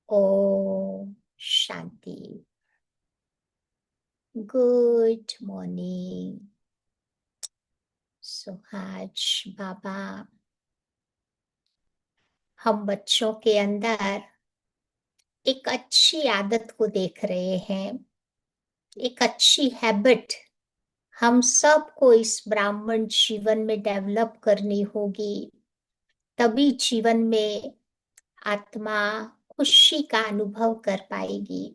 Om Shanti. Good morning. आज बाबा हम बच्चों के अंदर एक अच्छी आदत को देख रहे हैं, एक अच्छी हैबिट हम सबको इस ब्राह्मण जीवन में डेवलप करनी होगी। तभी जीवन में आत्मा खुशी का अनुभव कर पाएगी।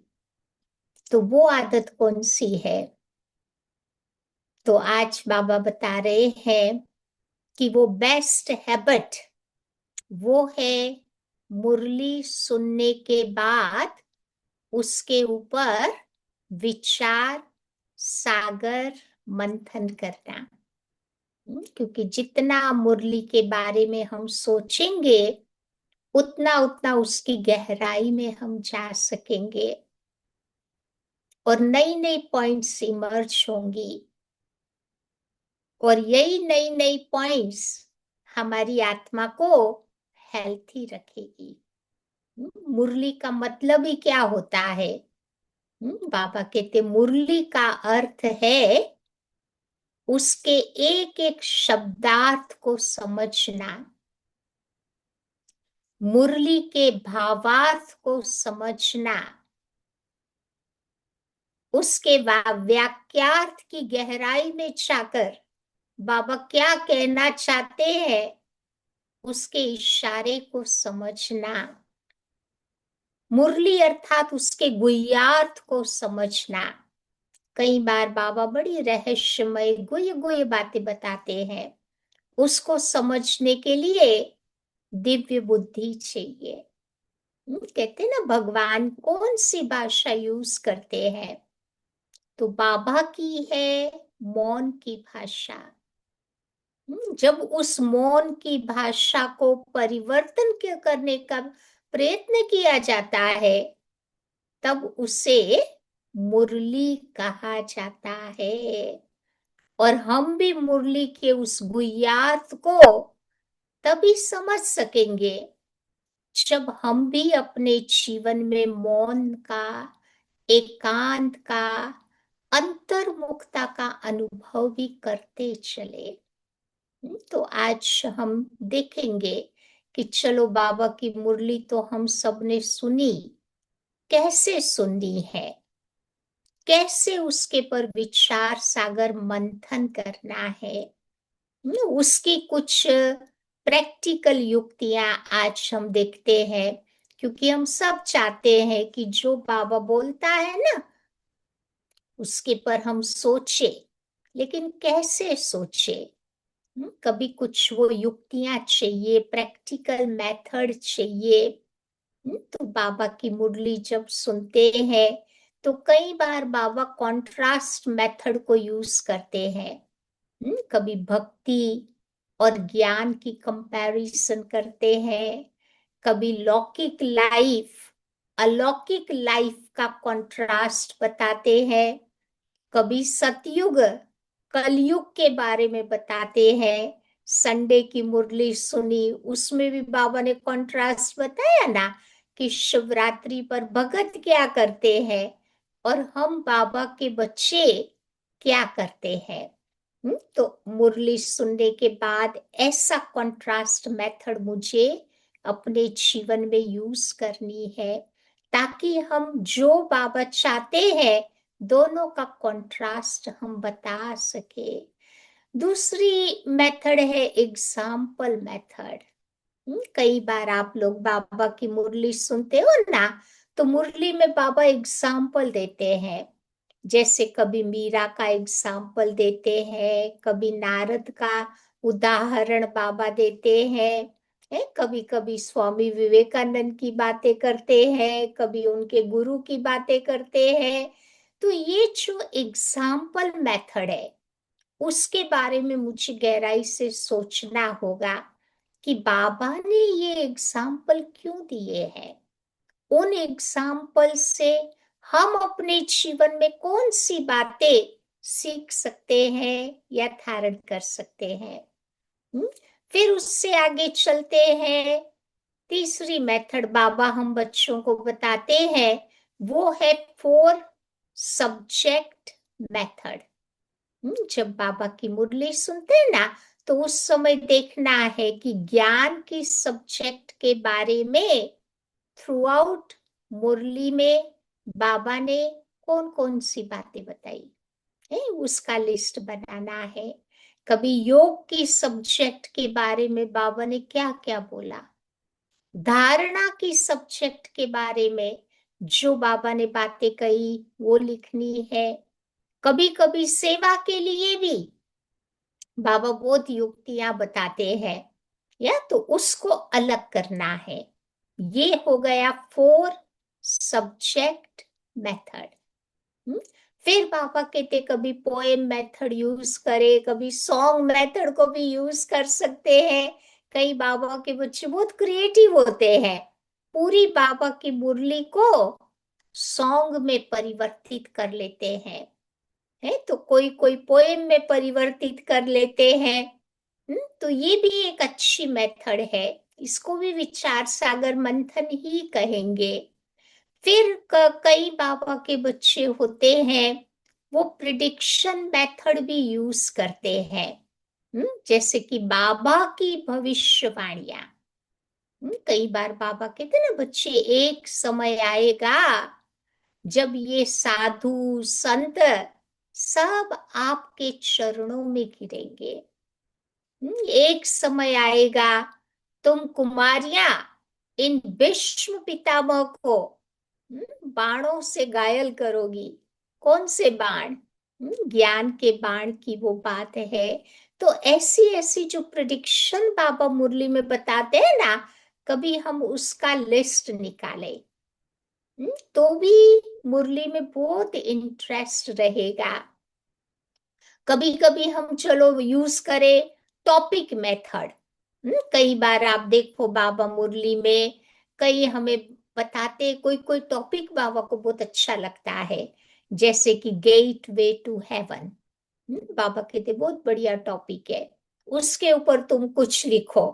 तो वो आदत कौन सी है? तो आज बाबा बता रहे हैं कि वो बेस्ट हैबिट वो है मुरली सुनने के बाद उसके ऊपर विचार सागर मंथन करना। क्योंकि जितना मुरली के बारे में हम सोचेंगे उतना उतना उसकी गहराई में हम जा सकेंगे और नई नई पॉइंट्स इमर्ज होंगी। और यही नई नई पॉइंट्स हमारी आत्मा को हेल्थी रखेगी। मुरली का मतलब ही क्या होता है? बाबा कहते मुरली का अर्थ है उसके एक एक शब्दार्थ को समझना, मुरली के भावार्थ को समझना, उसके वाक्यार्थ की गहराई में जाकर बाबा क्या कहना चाहते हैं उसके इशारे को समझना, मुरली अर्थात उसके गुह्यार्थ को समझना। कई बार बाबा बड़ी रहस्यमय गुह्य गुह्य बातें बताते हैं, उसको समझने के लिए दिव्य बुद्धि चाहिए। कहते ना भगवान कौन सी भाषा यूज करते हैं? तो बाबा की है मौन की भाषा। जब उस मौन की भाषा को परिवर्तन करने का प्रयत्न किया जाता है तब उसे मुरली कहा जाता है। और हम भी मुरली के उस गुह्यार्थ को तभी समझ सकेंगे जब हम भी अपने जीवन में मौन का, एकांत का, अंतर्मुखता का अनुभव भी करते चले। तो आज हम देखेंगे कि चलो बाबा की मुरली तो हम सबने सुनी, कैसे सुननी है, कैसे उसके पर विचार सागर मंथन करना है। उसकी कुछ प्रैक्टिकल युक्तियां आज हम देखते हैं। क्योंकि हम सब चाहते हैं कि जो बाबा बोलता है ना उसके पर हम सोचे, लेकिन कैसे सोचे? कभी कुछ वो युक्तियां चाहिए, प्रैक्टिकल मेथड चाहिए। तो बाबा की मुरली जब सुनते हैं तो कई बार बाबा कॉन्ट्रास्ट मेथड को यूज करते हैं। कभी भक्ति और ज्ञान की कंपैरिजन करते हैं, कभी लौकिक लाइफ अलौकिक लाइफ का कंट्रास्ट बताते हैं, कभी सतयुग कलयुग के बारे में बताते हैं। संडे की मुरली सुनी, उसमें भी बाबा ने कंट्रास्ट बताया ना कि शिवरात्रि पर भगत क्या करते हैं और हम बाबा के बच्चे क्या करते हैं। तो मुरली सुनने के बाद ऐसा कंट्रास्ट मेथड मुझे अपने जीवन में यूज करनी है ताकि हम जो बाबा चाहते हैं दोनों का कंट्रास्ट हम बता सके। दूसरी मेथड है एग्जाम्पल मेथड। कई बार आप लोग बाबा की मुरली सुनते हो ना, तो मुरली में बाबा एग्जाम्पल देते हैं। जैसे कभी मीरा का एग्जाम्पल देते हैं, कभी नारद का उदाहरण बाबा देते हैं, कभी कभी स्वामी विवेकानंद की बातें करते हैं, कभी उनके गुरु की बातें करते हैं। तो ये जो एग्जाम्पल मेथड है उसके बारे में मुझे गहराई से सोचना होगा कि बाबा ने ये एग्जाम्पल क्यों दिए हैं। उन एग्जाम्पल से हम अपने जीवन में कौन सी बातें सीख सकते हैं या धारण कर सकते हैं। फिर उससे आगे चलते हैं तीसरी मेथड बाबा हम बच्चों को बताते हैं, वो है 4 सब्जेक्ट मेथड। जब बाबा की मुरली सुनते हैं ना, तो उस समय देखना है कि ज्ञान की सब्जेक्ट के बारे में थ्रू आउट मुरली में बाबा ने कौन कौन सी बातें बताई है, उसका लिस्ट बनाना है। कभी योग की सब्जेक्ट के बारे में बाबा ने क्या क्या बोला, धारणा की सब्जेक्ट के बारे में जो बाबा ने बातें कही वो लिखनी है। कभी कभी सेवा के लिए भी बाबा बहुत युक्तियां बताते हैं, या तो उसको अलग करना है। ये हो गया 4 सब्जेक्ट मेथड। फिर बाबा कहते कभी पोएम मेथड यूज करे, कभी सॉन्ग मेथड को भी यूज कर सकते हैं। कई बाबा के बच्चे बहुत क्रिएटिव होते हैं, पूरी बाबा की मुरली को सॉन्ग में परिवर्तित कर लेते हैं, है तो कोई कोई पोएम में परिवर्तित कर लेते हैं। तो ये भी एक अच्छी मेथड है, इसको भी विचार सागर मंथन ही कहेंगे। फिर कई बाबा के बच्चे होते हैं, वो प्रिडिक्शन मेथड भी यूज करते हैं। जैसे कि बाबा की भविष्यवाणियां। कई बार बाबा कहते हैं ना, बच्चे एक समय आएगा जब ये साधु संत सब आपके चरणों में गिरेंगे। एक समय आएगा तुम कुमारियां इन भीष्म पितामह को बाणों से घायल करोगी। कौन से बाण? ज्ञान के बाण की वो बात है। तो ऐसी ऐसी जो प्रिडिक्शन बाबा मुरली में बताते हैं ना, कभी हम उसका लिस्ट निकाले तो भी मुरली में बहुत इंटरेस्ट रहेगा। कभी कभी हम चलो यूज करें टॉपिक मेथड। कई बार आप देखो बाबा मुरली में कई हमें बताते, कोई कोई टॉपिक बाबा को बहुत अच्छा लगता है, जैसे कि गेट वे टू हेवन। बाबा कहते बहुत बढ़िया टॉपिक है, उसके ऊपर तुम कुछ लिखो।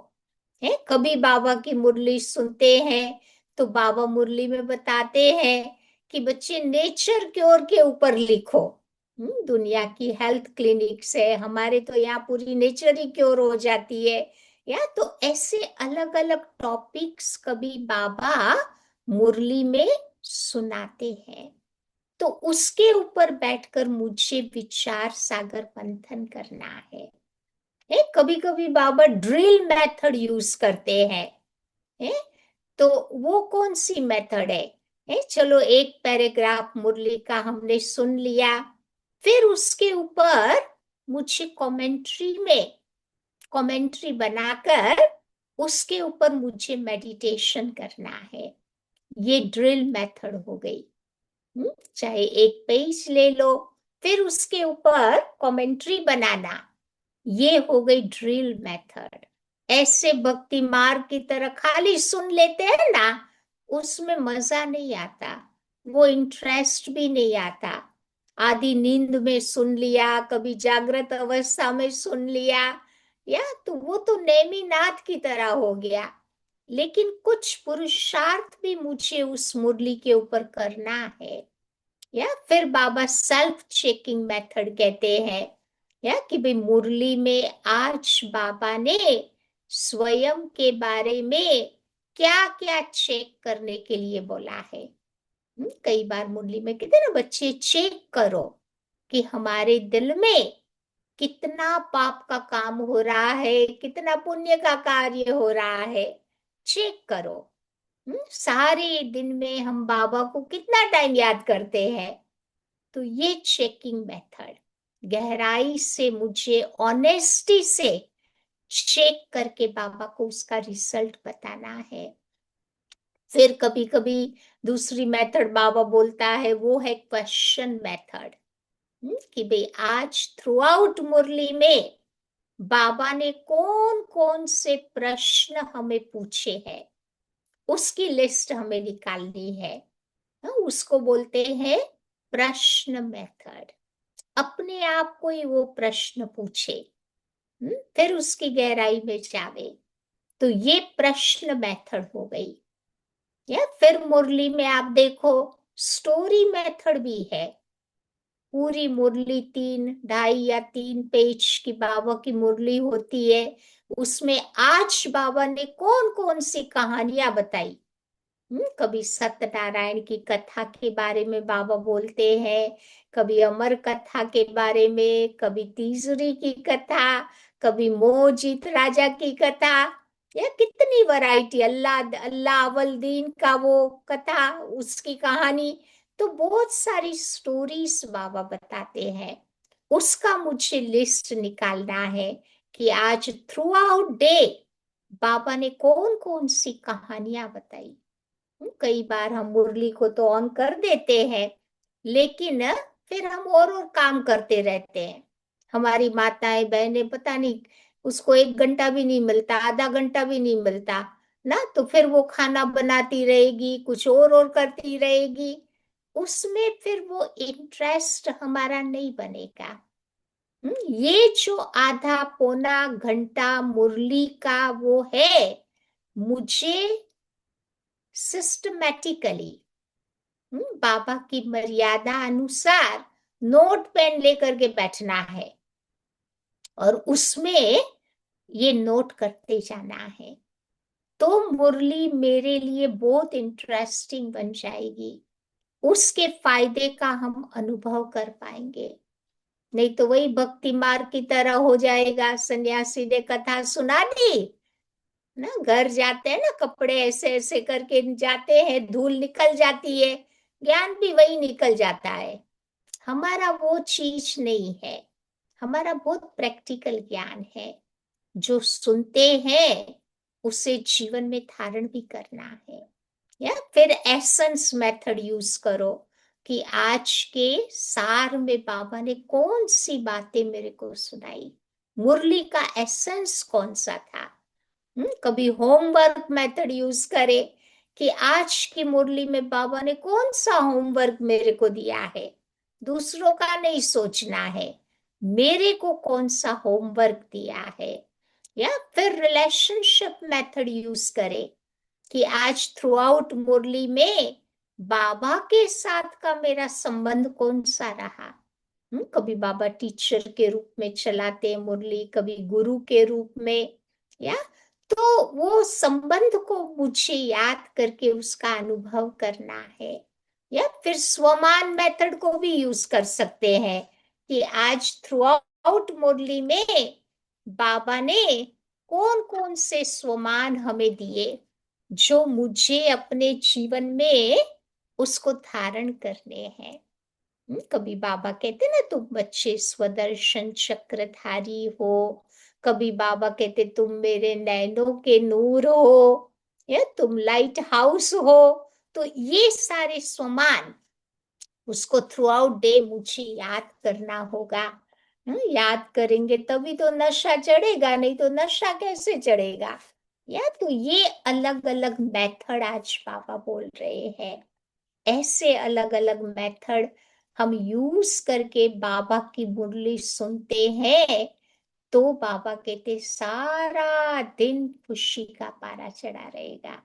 है कभी बाबा की मुरली सुनते हैं तो बाबा मुरली में बताते हैं कि बच्चे नेचर क्योर के ऊपर लिखो। दुनिया की हेल्थ क्लिनिक से हमारे तो यहाँ पूरी नेचर ही क्योर हो जाती है, या तो ऐसे अलग अलग टॉपिक्स कभी बाबा मुरली में सुनाते हैं, तो उसके ऊपर बैठकर मुझे विचार सागर मंथन करना है। कभी कभी बाबा ड्रिल मेथड यूज करते हैं, है? तो वो कौन सी मेथड है? चलो एक पैराग्राफ मुरली का हमने सुन लिया, फिर उसके ऊपर मुझे कमेंट्री बनाकर उसके ऊपर मुझे मेडिटेशन करना है। ये ड्रिल मेथड हो गई। चाहे एक पेज ले लो, फिर उसके ऊपर कमेंट्री बनाना, ये हो गई ड्रिल मेथड। ऐसे भक्ति मार्ग की तरह खाली सुन लेते हैं ना, उसमें मजा नहीं आता, वो इंटरेस्ट भी नहीं आता। आधी नींद में सुन लिया, कभी जागृत अवस्था में सुन लिया, या तो वो तो नेमीनाथ की तरह हो गया। लेकिन कुछ पुरुषार्थ भी मुझे उस मुरली के ऊपर करना है। या फिर बाबा सेल्फ चेकिंग मेथड कहते हैं, या कि भाई मुरली में आज बाबा ने स्वयं के बारे में क्या क्या चेक करने के लिए बोला है। कई बार मुरली में कहते हैं ना, बच्चे चेक करो कि हमारे दिल में कितना पाप का काम हो रहा है, कितना पुण्य का कार्य हो रहा है, चेक करो। सारे दिन में हम बाबा को कितना टाइम याद करते हैं। तो ये चेकिंग मेथड, गहराई से मुझे ऑनेस्टी से चेक करके बाबा को उसका रिजल्ट बताना है। फिर कभी कभी दूसरी मेथड बाबा बोलता है, वो है क्वेश्चन मेथड। कि भाई आज थ्रू आउट मुरली में बाबा ने कौन कौन से प्रश्न हमें पूछे हैं, उसकी लिस्ट हमें निकालनी है। उसको बोलते हैं प्रश्न मेथड। अपने आप को ही वो प्रश्न पूछे, फिर उसकी गहराई में जावे। तो ये प्रश्न मेथड हो गई। या फिर मुरली में आप देखो, स्टोरी मेथड भी है। पूरी मुरली 2.5 या 3 पेज की बाबा की मुरली होती है। उसमें आज बाबा ने कौन कौन सी कहानियां बताई। कभी सत्यनारायण की कथा के बारे में बाबा बोलते हैं, कभी अमर कथा के बारे में, कभी तीसरी की कथा, कभी मोहजीत राजा की कथा। या कितनी वैरायटी, अल्लाह अल्लाह अव्वल दीन का वो कथा, उसकी कहानी। तो बहुत सारी स्टोरीज बाबा बताते हैं। उसका मुझे लिस्ट निकालना है कि आज थ्रू आउट डे बाबा ने कौन कौन सी कहानियां बताई। कई बार हम मुरली को तो ऑन कर देते हैं, लेकिन फिर हम और काम करते रहते हैं। हमारी माताएं बहनें पता नहीं, उसको 1 घंटा भी नहीं मिलता, आधा घंटा भी नहीं मिलता ना, तो फिर वो खाना बनाती रहेगी, कुछ और करती रहेगी। उसमें फिर वो इंटरेस्ट हमारा नहीं बनेगा। ये जो आधा पौना घंटा मुरली का वो है, मुझे सिस्टमैटिकली बाबा की मर्यादा अनुसार नोट पेन लेकर के बैठना है और उसमें ये नोट करते जाना है। तो मुरली मेरे लिए बहुत इंटरेस्टिंग बन जाएगी। उसके फायदे का हम अनुभव कर पाएंगे। नहीं तो वही भक्ति मार्ग की तरह हो जाएगा, सन्यासी ने कथा सुना दी ना, घर जाते हैं ना, कपड़े ऐसे ऐसे करके जाते हैं, धूल निकल जाती है, ज्ञान भी वही निकल जाता है। हमारा वो चीज नहीं है। हमारा बहुत प्रैक्टिकल ज्ञान है। जो सुनते हैं उसे जीवन में धारण भी करना है। या फिर एसेंस मेथड यूज करो कि आज के सार में बाबा ने कौन सी बातें मेरे को सुनाई, मुरली का एसेंस कौन सा था। कभी होमवर्क मेथड यूज करे कि आज की मुरली में बाबा ने कौन सा होमवर्क मेरे को दिया है। दूसरों का नहीं सोचना है, मेरे को कौन सा होमवर्क दिया है। या फिर रिलेशनशिप मेथड यूज करे कि आज थ्रू आउट मुरली में बाबा के साथ का मेरा संबंध कौन सा रहा। कभी बाबा टीचर के रूप में चलाते हैं मुरली, कभी गुरु के रूप में। या तो वो संबंध को मुझे याद करके उसका अनुभव करना है। या फिर स्वमान मेथड को भी यूज कर सकते हैं कि आज थ्रू आउट मुरली में बाबा ने कौन कौन से स्वमान हमें दिए जो मुझे अपने जीवन में उसको धारण करने हैं। कभी बाबा कहते ना, तुम बच्चे स्वदर्शन चक्रधारी हो। कभी बाबा कहते तुम मेरे नैनों के नूर हो, या तुम लाइट हाउस हो। तो ये सारे स्वमान उसको थ्रू आउट डे मुझे याद करना होगा। याद करेंगे तभी तो नशा चढ़ेगा, नहीं तो नशा कैसे चढ़ेगा। या तो ये अलग अलग मेथड आज बाबा बोल रहे हैं। ऐसे अलग अलग मेथड हम यूज करके बाबा की मुरली सुनते हैं, तो बाबा कहते सारा दिन खुशी का पारा चढ़ा रहेगा।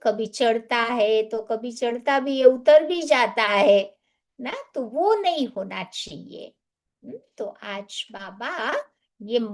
कभी चढ़ता है तो कभी चढ़ता भी है, उतर भी जाता है ना, तो वो नहीं होना चाहिए। तो आज बाबा ये